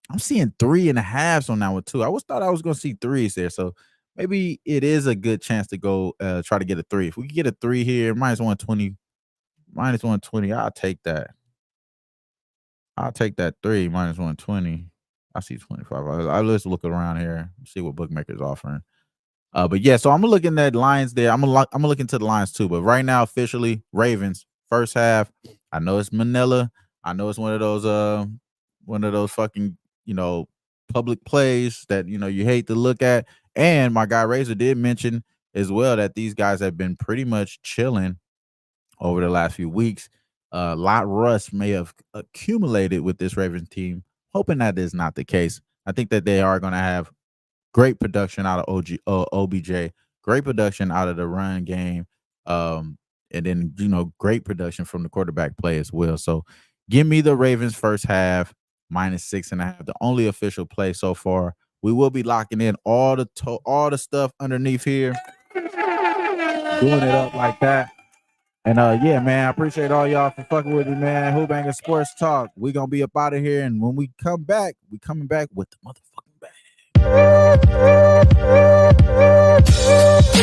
I'm seeing 3.5s on that one too. I thought I was going to see 3s there, so maybe it is a good chance to go try to get a 3. If we can get a 3 here, minus 120, I'll take that. I'll take that 3 minus 120. I see 25. Let's look around here, see what bookmakers offering. But yeah, so I'm looking at Lions there. I'm gonna look into the Lions too. But right now, officially, Ravens first half. I know it's Manila. I know it's one of those fucking public plays that you hate to look at. And my guy Razor did mention as well that these guys have been pretty much chilling over the last few weeks. A lot rust may have accumulated with this Ravens team. Hoping that is not the case. I think that they are going to have great production out of OBJ, great production out of the run game, and then great production from the quarterback play as well. So give me the Ravens first half -6.5, the only official play so far. We will be locking in all the stuff underneath here, doing it up like that. And yeah, man, I appreciate all y'all for fucking with me, man. Who-Bangin Sports Talk. We gonna be up out of here, and when we come back, we coming back with the motherfucking bag.